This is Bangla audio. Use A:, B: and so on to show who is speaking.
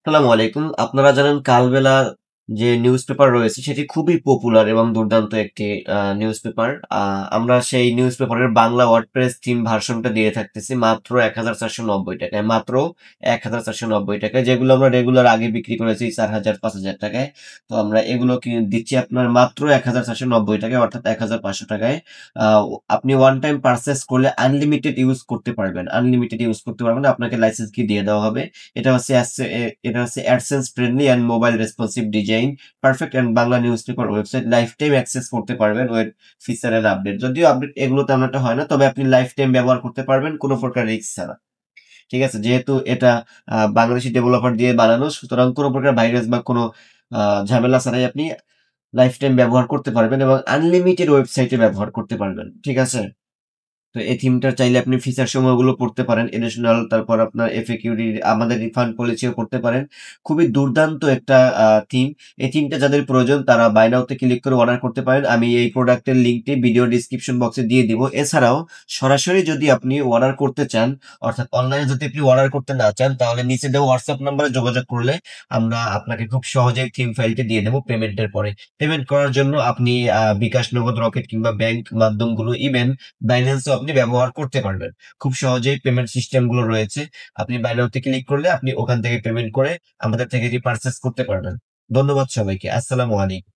A: আসসালামু আলাইকুম। আপনারা জানেন কালবেলা যে নিউজ পেপার রয়েছে সেটি খুবই পপুলার এবং দুর্দান্ত একটি নিউজ পেপার। আমরা সেই নিউজ পেপারের বাংলা ওয়ার্ডপ্রেস থিম ভার্সনটা দিয়ে থাকতেছি মাত্র ১,৪৯০ টাকায়। মাত্র ১,৪৯০ টাকায়। যেগুলো আমরা রেগুলার আগে বিক্রি করেছি ৪,০০০, ৫,০০০ টাকায়। তো আমরা এগুলো দিচ্ছি আপনার মাত্র ১,৪৯০ টাকায়, অর্থাৎ ১,৫০০ টাকায়। আ আপনি ওয়ান টাইম পারচেজ করলে আনলিমিটেড ইউজ করতে পারবেন। আনলিমিটেড ইউজ করতে পারবেন। আপনাকে লাইসেন্স কি দিয়ে দেওয়া হবে। এটা হচ্ছে AdSense friendly and mobile responsive design, perfect and Bangla news paper website life time access করতে পারবেন ওয়েব ফিচার এর আপডেট। যদিও আপডেট এগুলো তেমন একটা হয় না, তবে আপনি লাইফ টাইম ব্যবহার করতে পারবেন কোনো প্রকার রিস্ক ছাড়া। ঠিক আছে? যেহেতু এটা বাংলাদেশি ডেভেলপার দিয়ে বানানো, সুতরাং কোনো প্রকার ভাইরাস বা কোনো ঝামেলা ছাড়াই আপনি লাইফ টাইম ব্যবহার করতে পারবেন এবং আনলিমিটেড ওয়েবসাইটে ব্যবহার করতে পারবেন। ঠিক আছে? তো এই থিমটা চাইলে আপনি ফিচার সমূহগুলো পড়তে পারেন। এডিশনাল, তারপর আপনার এফএকিউডি, আমাদের রিফান্ড পলিসিও পড়তে পারেন। খুবই দুর্দান্ত একটা থিম। এই থিমটা যাদের প্রয়োজন তারা বাই নাও তে ক্লিক করে অর্ডার করতে পারেন। আমি এই প্রোডাক্টের লিঙ্কটি ভিডিও ডিসক্রিপশন বক্সে দিয়ে দিব। এছাড়াও সরাসরি যদি আপনি অর্ডার করতে চান, অর্থাৎ অনলাইনে যদি আপনি অর্ডার করতে না চান, তাহলে নিচে দেওয়া হোয়াটসঅ্যাপ নাম্বারে যোগাযোগ করলে আমরা আপনাকে খুব সহজেই থিম ফাইলটি দিয়ে দেব পেমেন্টের পরে। পেমেন্ট করার জন্য আপনি বিকাশ, নগদ, রকেট কিংবা ব্যাংক মাধ্যমগুলো, ইভেন বাইন্যান্সও আপনি ব্যবহার করতে পারবেন। খুব সহজেই পেমেন্ট সিস্টেম গুলো রয়েছে। আপনি বাই নাও তে ক্লিক করলে আপনি ওখান থেকে পেমেন্ট করে আমাদের থেকে এটি পারচেজ করতে পারবেন। ধন্যবাদ সবাইকে। আসসালামু আলাইকুম।